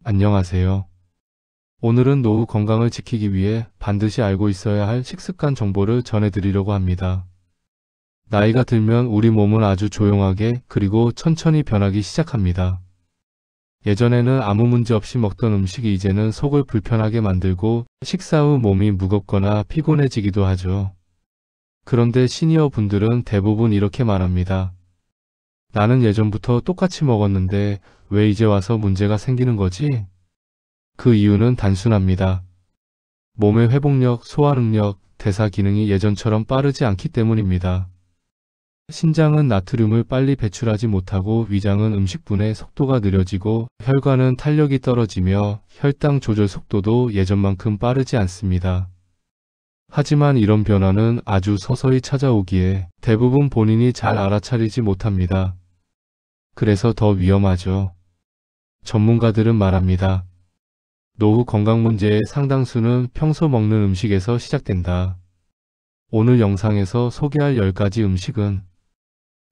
안녕하세요. 오늘은 노후 건강을 지키기 위해 반드시 알고 있어야 할 식습관 정보를 전해드리려고 합니다. 나이가 들면 우리 몸은 아주 조용하게 그리고 천천히 변하기 시작합니다. 예전에는 아무 문제 없이 먹던 음식이 이제는 속을 불편하게 만들고 식사 후 몸이 무겁거나 피곤해지기도 하죠. 그런데 시니어 분들은 대부분 이렇게 말합니다. 나는 예전부터 똑같이 먹었는데 왜 이제 와서 문제가 생기는 거지? 그 이유는 단순합니다. 몸의 회복력, 소화 능력, 대사 기능이 예전처럼 빠르지 않기 때문입니다. 신장은 나트륨을 빨리 배출하지 못하고 위장은 음식분해 속도가 느려지고 혈관은 탄력이 떨어지며 혈당 조절 속도도 예전만큼 빠르지 않습니다. 하지만 이런 변화는 아주 서서히 찾아오기에 대부분 본인이 잘 알아차리지 못합니다. 그래서 더 위험하죠. 전문가들은 말합니다. 노후 건강 문제의 상당수는 평소 먹는 음식에서 시작된다. 오늘 영상에서 소개할 10가지 음식은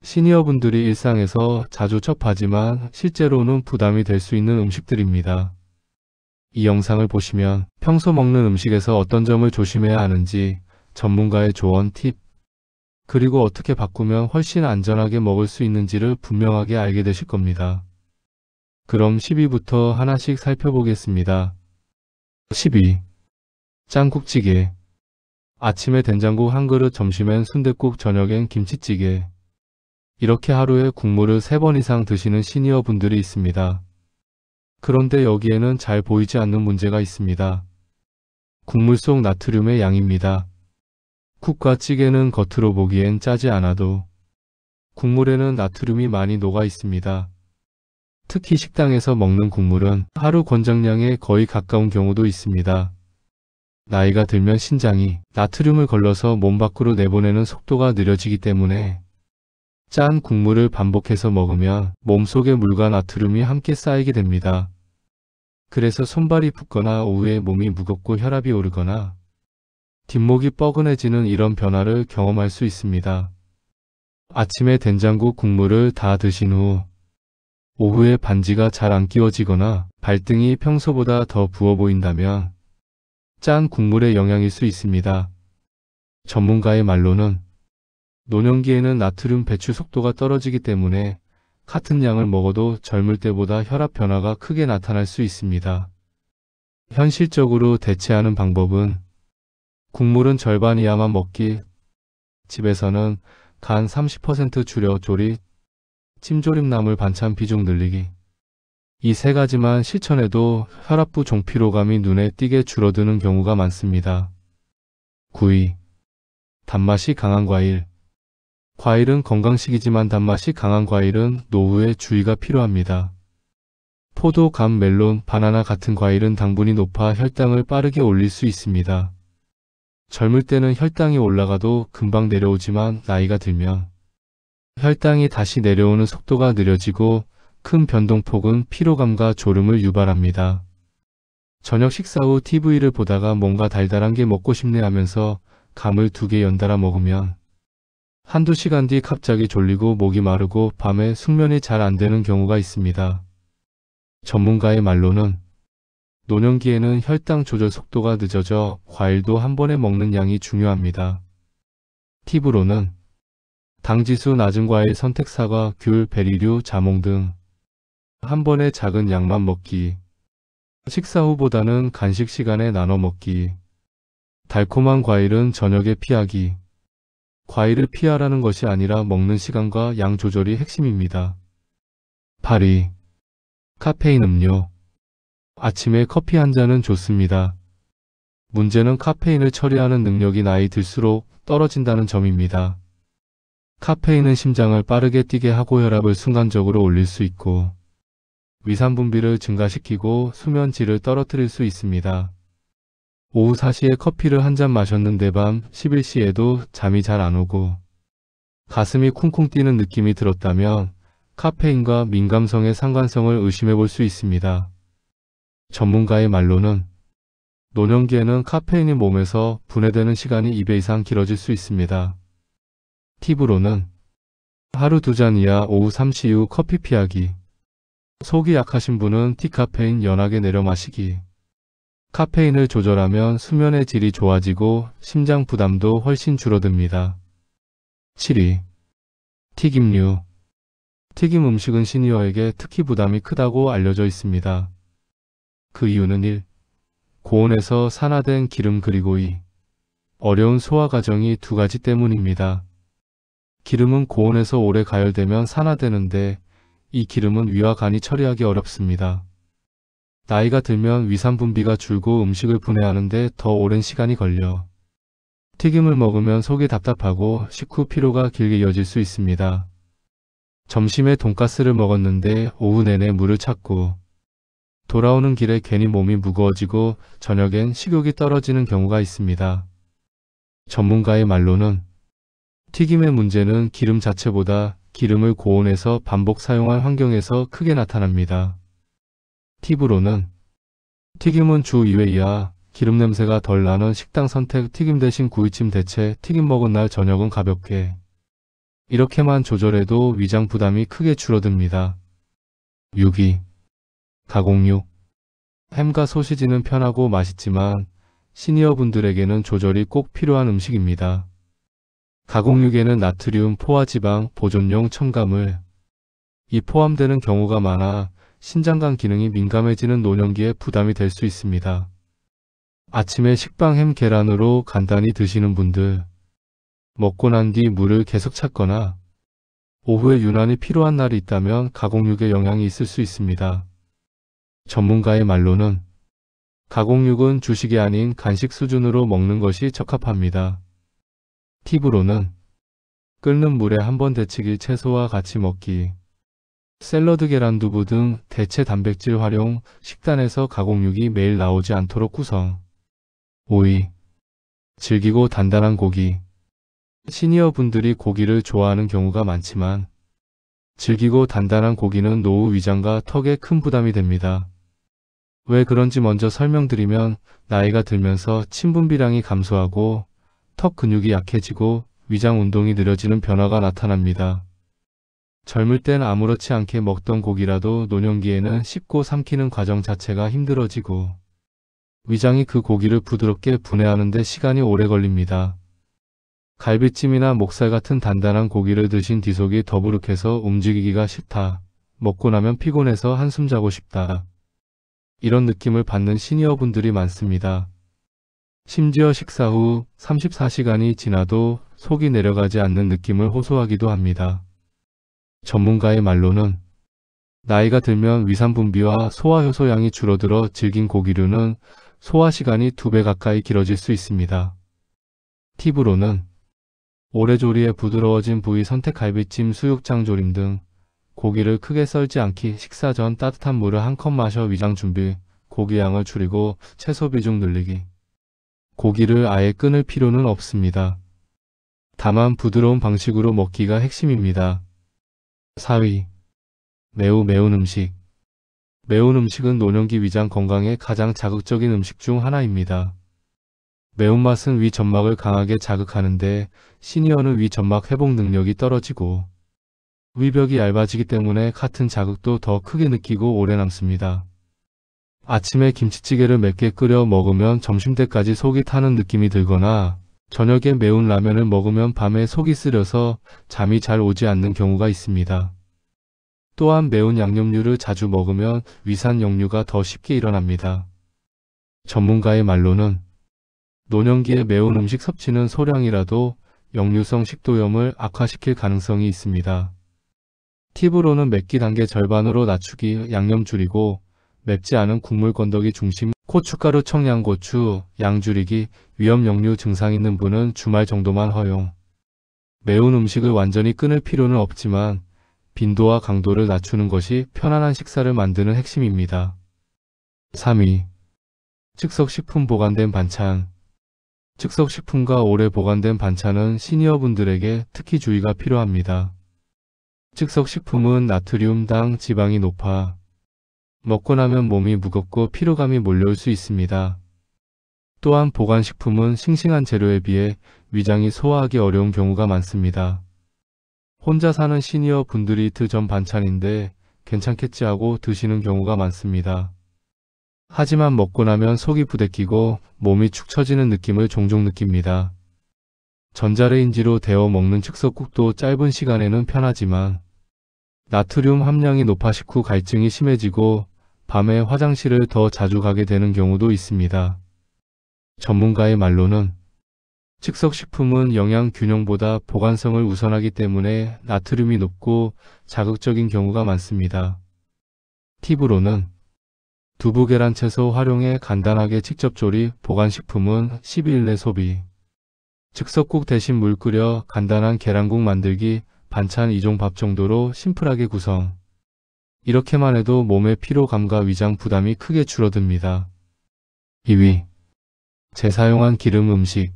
시니어분들이 일상에서 자주 접하지만 실제로는 부담이 될 수 있는 음식들입니다. 이 영상을 보시면 평소 먹는 음식에서 어떤 점을 조심해야 하는지, 전문가의 조언, 팁, 그리고 어떻게 바꾸면 훨씬 안전하게 먹을 수 있는지를 분명하게 알게 되실 겁니다. 그럼 10위부터 하나씩 살펴보겠습니다. 12. 짱국찌개. 아침에 된장국 한 그릇, 점심엔 순댓국, 저녁엔 김치찌개. 이렇게 하루에 국물을 3번 이상 드시는 시니어 분들이 있습니다. 그런데 여기에는 잘 보이지 않는 문제가 있습니다. 국물 속 나트륨의 양입니다. 국과 찌개는 겉으로 보기엔 짜지 않아도 국물에는 나트륨이 많이 녹아 있습니다. 특히 식당에서 먹는 국물은 하루 권장량에 거의 가까운 경우도 있습니다. 나이가 들면 신장이 나트륨을 걸러서 몸 밖으로 내보내는 속도가 느려지기 때문에 짠 국물을 반복해서 먹으면 몸속에 물과 나트륨이 함께 쌓이게 됩니다. 그래서 손발이 붓거나 오후에 몸이 무겁고 혈압이 오르거나 뒷목이 뻐근해지는 이런 변화를 경험할 수 있습니다. 아침에 된장국 국물을 다 드신 후 오후에 반지가 잘 안 끼워지거나 발등이 평소보다 더 부어 보인다면 짠 국물의 영향일 수 있습니다. 전문가의 말로는 노년기에는 나트륨 배출 속도가 떨어지기 때문에 같은 양을 먹어도 젊을 때보다 혈압 변화가 크게 나타날 수 있습니다. 현실적으로 대체하는 방법은 국물은 절반 이하만 먹기, 집에서는 간 30% 줄여 조리, 찜조림 나물 반찬 비중 늘리기. 이 3가지만 실천해도 혈압부 종피로감이 눈에 띄게 줄어드는 경우가 많습니다. 9위. 단맛이 강한 과일. 과일은 건강식이지만 단맛이 강한 과일은 노후에 주의가 필요합니다. 포도, 감, 멜론, 바나나 같은 과일은 당분이 높아 혈당을 빠르게 올릴 수 있습니다. 젊을 때는 혈당이 올라가도 금방 내려오지만 나이가 들면 혈당이 다시 내려오는 속도가 느려지고 큰 변동폭은 피로감과 졸음을 유발합니다. 저녁 식사 후 TV를 보다가 뭔가 달달한 게 먹고 싶네 하면서 감을 2개 연달아 먹으면 한두 시간 뒤 갑자기 졸리고 목이 마르고 밤에 숙면이 잘 안 되는 경우가 있습니다. 전문가의 말로는 노년기에는 혈당 조절 속도가 늦어져 과일도 한 번에 먹는 양이 중요합니다. 팁으로는 당지수 낮은 과일 선택 사과, 귤, 베리류, 자몽 등 한 번에 작은 양만 먹기, 식사 후보다는 간식 시간에 나눠 먹기, 달콤한 과일은 저녁에 피하기. 과일을 피하라는 것이 아니라 먹는 시간과 양 조절이 핵심입니다. 8위. 카페인 음료. 아침에 커피 한 잔은 좋습니다. 문제는 카페인을 처리하는 능력이 나이 들수록 떨어진다는 점입니다. 카페인은 심장을 빠르게 뛰게 하고 혈압을 순간적으로 올릴 수 있고 위산 분비를 증가시키고 수면 질을 떨어뜨릴 수 있습니다. 오후 4시에 커피를 한 잔 마셨는데 밤 11시에도 잠이 잘 안 오고 가슴이 쿵쿵 뛰는 느낌이 들었다면 카페인과 민감성의 상관성을 의심해 볼 수 있습니다. 전문가의 말로는 노년기에는 카페인이 몸에서 분해되는 시간이 2배 이상 길어질 수 있습니다. 팁으로는 하루 2잔 이하 오후 3시 이후 커피 피하기, 속이 약하신 분은 디카페인 연하게 내려 마시기. 카페인을 조절하면 수면의 질이 좋아지고 심장 부담도 훨씬 줄어듭니다. 7위. 튀김류. 튀김 음식은 시니어에게 특히 부담이 크다고 알려져 있습니다. 그 이유는 1. 고온에서 산화된 기름 그리고 2. 어려운 소화 과정이 두 가지 때문입니다. 기름은 고온에서 오래 가열되면 산화되는데 이 기름은 위와 간이 처리하기 어렵습니다. 나이가 들면 위산 분비가 줄고 음식을 분해하는데 더 오랜 시간이 걸려 튀김을 먹으면 속이 답답하고 식후 피로가 길게 이어질 수 있습니다. 점심에 돈가스를 먹었는데 오후 내내 물을 찾고 돌아오는 길에 괜히 몸이 무거워지고 저녁엔 식욕이 떨어지는 경우가 있습니다. 전문가의 말로는 튀김의 문제는 기름 자체보다 기름을 고온에서 반복 사용한 환경에서 크게 나타납니다. 팁으로는 튀김은 주 2회 이하 기름 냄새가 덜 나는 식당 선택 튀김 대신 구이찜 대체 튀김 먹은 날 저녁은 가볍게 이렇게만 조절해도 위장 부담이 크게 줄어듭니다. 6위. 가공육. 햄과 소시지는 편하고 맛있지만 시니어 분들에게는 조절이 꼭 필요한 음식입니다. 가공육에는 나트륨, 포화지방, 보존용 첨가물 이 포함되는 경우가 많아 신장관 기능이 민감해지는 노년기에 부담이 될 수 있습니다. 아침에 식빵 햄 계란으로 간단히 드시는 분들, 먹고 난 뒤 물을 계속 찾거나 오후에 유난히 피로한 날이 있다면 가공육에 영향이 있을 수 있습니다. 전문가의 말로는 가공육은 주식이 아닌 간식 수준으로 먹는 것이 적합합니다. 팁으로는 끓는 물에 한번 데치기 채소와 같이 먹기, 샐러드 계란 두부 등 대체 단백질 활용, 식단에서 가공육이 매일 나오지 않도록 구성. 5위. 질기고 단단한 고기. 시니어 분들이 고기를 좋아하는 경우가 많지만 질기고 단단한 고기는 노후 위장과 턱에 큰 부담이 됩니다. 왜 그런지 먼저 설명드리면 나이가 들면서 침 분비량이 감소하고 턱 근육이 약해지고 위장 운동이 느려지는 변화가 나타납니다. 젊을 땐 아무렇지 않게 먹던 고기라도 노년기에는 씹고 삼키는 과정 자체가 힘들어지고 위장이 그 고기를 부드럽게 분해하는 데 시간이 오래 걸립니다. 갈비찜이나 목살 같은 단단한 고기를 드신 뒤 속이 더부룩해서 움직이기가 싫다. 먹고 나면 피곤해서 한숨 자고 싶다. 이런 느낌을 받는 시니어 분들이 많습니다. 심지어 식사 후 34시간이 지나도 속이 내려가지 않는 느낌을 호소하기도 합니다. 전문가의 말로는 나이가 들면 위산 분비와 소화 효소량이 줄어들어 질긴 고기류는 소화 시간이 2배 가까이 길어질 수 있습니다. 팁으로는 오래조리에 부드러워진 부위 선택 갈비찜, 수육장 조림 등 고기를 크게 썰지 않기, 식사 전 따뜻한 물을 한 컵 마셔 위장 준비, 고기 양을 줄이고 채소 비중 늘리기. 고기를 아예 끊을 필요는 없습니다. 다만 부드러운 방식으로 먹기가 핵심입니다. 4위. 매운 음식. 매운 음식은 노년기 위장 건강에 가장 자극적인 음식 중 하나입니다. 매운맛은 위 점막을 강하게 자극하는데 시니어는 위 점막 회복 능력이 떨어지고 위벽이 얇아지기 때문에 같은 자극도 더 크게 느끼고 오래 남습니다. 아침에 김치찌개를 맵게 끓여 먹으면 점심때까지 속이 타는 느낌이 들거나 저녁에 매운 라면을 먹으면 밤에 속이 쓰려서 잠이 잘 오지 않는 경우가 있습니다. 또한 매운 양념류를 자주 먹으면 위산 역류가 더 쉽게 일어납니다. 전문가의 말로는 노년기에 매운 음식 섭취는 소량이라도 역류성 식도염을 악화시킬 가능성이 있습니다. 팁으로는 맵기 단계 절반으로 낮추기, 양념 줄이고 맵지 않은 국물 건더기 중심, 고춧가루, 청양고추, 양 줄이기, 위험 역류 증상 있는 분은 주말 정도만 허용. 매운 음식을 완전히 끊을 필요는 없지만 빈도와 강도를 낮추는 것이 편안한 식사를 만드는 핵심입니다. 3위. 즉석식품 보관된 반찬. 즉석식품과 오래 보관된 반찬은 시니어분들에게 특히 주의가 필요합니다. 즉석식품은 나트륨, 당, 지방이 높아 먹고 나면 몸이 무겁고 피로감이 몰려올 수 있습니다. 또한 보관식품은 싱싱한 재료에 비해 위장이 소화하기 어려운 경우가 많습니다. 혼자 사는 시니어 분들이 이틀 전 반찬인데 괜찮겠지 하고 드시는 경우가 많습니다. 하지만 먹고 나면 속이 부대끼고 몸이 축 처지는 느낌을 종종 느낍니다. 전자레인지로 데워 먹는 즉석국도 짧은 시간에는 편하지만 나트륨 함량이 높아 식후 갈증이 심해지고 밤에 화장실을 더 자주 가게 되는 경우도 있습니다. 전문가의 말로는 즉석식품은 영양 균형보다 보관성을 우선하기 때문에 나트륨이 높고 자극적인 경우가 많습니다. 팁으로는 두부, 계란, 채소 활용해 간단하게 직접 조리, 보관식품은 12일 내 소비. 즉석국 대신 물 끓여 간단한 계란국 만들기, 반찬 2종 밥 정도로 심플하게 구성. 이렇게만 해도 몸의 피로감과 위장 부담이 크게 줄어듭니다. 2위. 재사용한 기름 음식.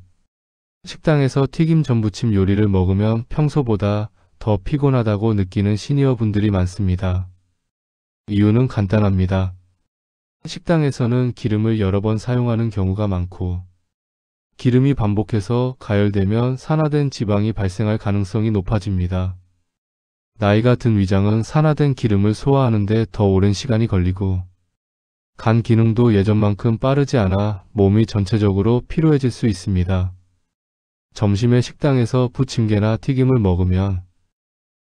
식당에서 튀김 전부침 요리를 먹으면 평소보다 더 피곤하다고 느끼는 시니어 분들이 많습니다. 이유는 간단합니다. 식당에서는 기름을 여러 번 사용하는 경우가 많고 기름이 반복해서 가열되면 산화된 지방이 발생할 가능성이 높아집니다. 나이가 든 위장은 산화된 기름을 소화하는 데 더 오랜 시간이 걸리고 간 기능도 예전만큼 빠르지 않아 몸이 전체적으로 피로해질 수 있습니다. 점심에 식당에서 부침개나 튀김을 먹으면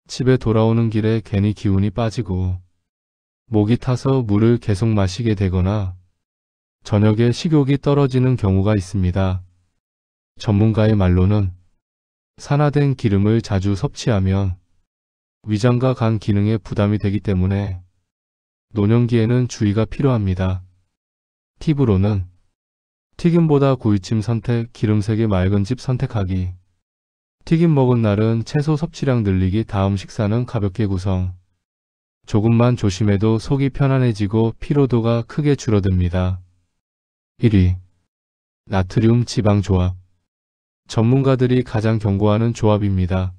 집에 돌아오는 길에 괜히 기운이 빠지고 목이 타서 물을 계속 마시게 되거나 저녁에 식욕이 떨어지는 경우가 있습니다. 전문가의 말로는 산화된 기름을 자주 섭취하면 위장과 간 기능에 부담이 되기 때문에 노년기에는 주의가 필요합니다. 팁으로는 튀김보다 구이찜 선택, 기름색이 맑은 집 선택하기. 튀김 먹은 날은 채소 섭취량 늘리기, 다음 식사는 가볍게 구성. 조금만 조심해도 속이 편안해지고 피로도가 크게 줄어듭니다. 1위. 나트륨 지방 조합. 전문가들이 가장 경고하는 조합입니다.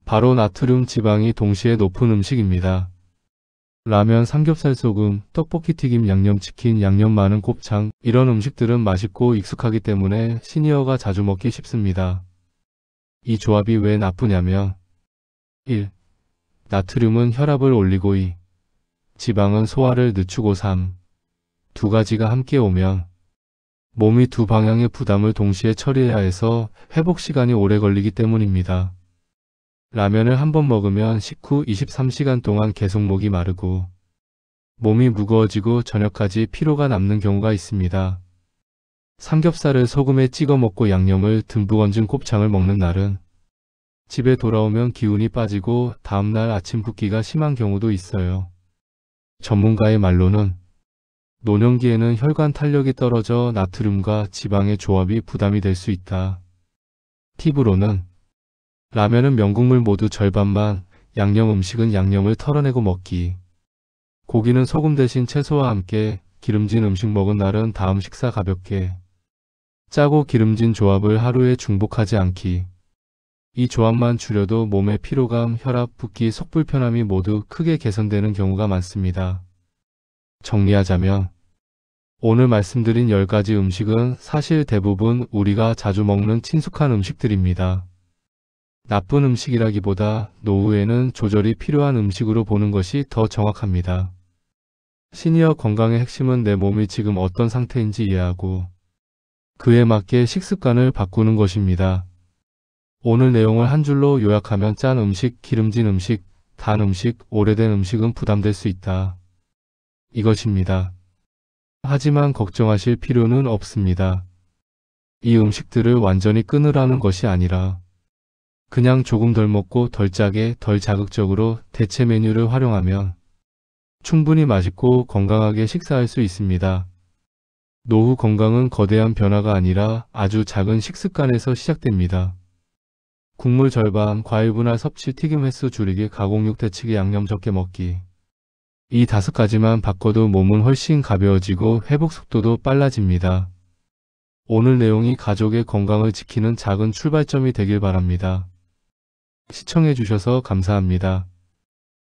바로 나트륨 지방이 동시에 높은 음식입니다. 라면, 삼겹살 소금, 떡볶이 튀김, 양념치킨, 양념 많은 곱창 이런 음식들은 맛있고 익숙하기 때문에 시니어가 자주 먹기 쉽습니다. 이 조합이 왜 나쁘냐면 1. 나트륨은 혈압을 올리고 2. 지방은 소화를 늦추고 3. 두 가지가 함께 오면 몸이 두 방향의 부담을 동시에 처리해야 해서 회복 시간이 오래 걸리기 때문입니다. 라면을 한 번 먹으면 식후 23시간 동안 계속 목이 마르고 몸이 무거워지고 저녁까지 피로가 남는 경우가 있습니다. 삼겹살을 소금에 찍어 먹고 양념을 듬뿍 얹은 곱창을 먹는 날은 집에 돌아오면 기운이 빠지고 다음날 아침 붓기가 심한 경우도 있어요. 전문가의 말로는 노년기에는 혈관 탄력이 떨어져 나트륨과 지방의 조합이 부담이 될 수 있다. 팁으로는 라면은 면국물 모두 절반만, 양념 음식은 양념을 털어내고 먹기. 고기는 소금 대신 채소와 함께, 기름진 음식 먹은 날은 다음 식사 가볍게. 짜고 기름진 조합을 하루에 중복하지 않기. 이 조합만 줄여도 몸의 피로감, 혈압, 붓기, 속 불편함이 모두 크게 개선되는 경우가 많습니다. 정리하자면 오늘 말씀드린 10가지 음식은 사실 대부분 우리가 자주 먹는 친숙한 음식들입니다. 나쁜 음식이라기보다 노후에는 조절이 필요한 음식으로 보는 것이 더 정확합니다. 시니어 건강의 핵심은 내 몸이 지금 어떤 상태인지 이해하고 그에 맞게 식습관을 바꾸는 것입니다. 오늘 내용을 한 줄로 요약하면 짠 음식, 기름진 음식, 단 음식, 오래된 음식은 부담될 수 있다. 이것입니다. 하지만 걱정하실 필요는 없습니다. 이 음식들을 완전히 끊으라는 것이 아니라 그냥 조금 덜 먹고 덜 짜게, 덜 자극적으로 대체 메뉴를 활용하면 충분히 맛있고 건강하게 식사할 수 있습니다. 노후 건강은 거대한 변화가 아니라 아주 작은 식습관에서 시작됩니다. 국물 절반, 과일 분할 섭취, 튀김 횟수 줄이기, 가공육 대치기, 양념 적게 먹기. 이 5가지만 바꿔도 몸은 훨씬 가벼워지고 회복 속도도 빨라집니다. 오늘 내용이 가족의 건강을 지키는 작은 출발점이 되길 바랍니다. 시청해 주셔서 감사합니다.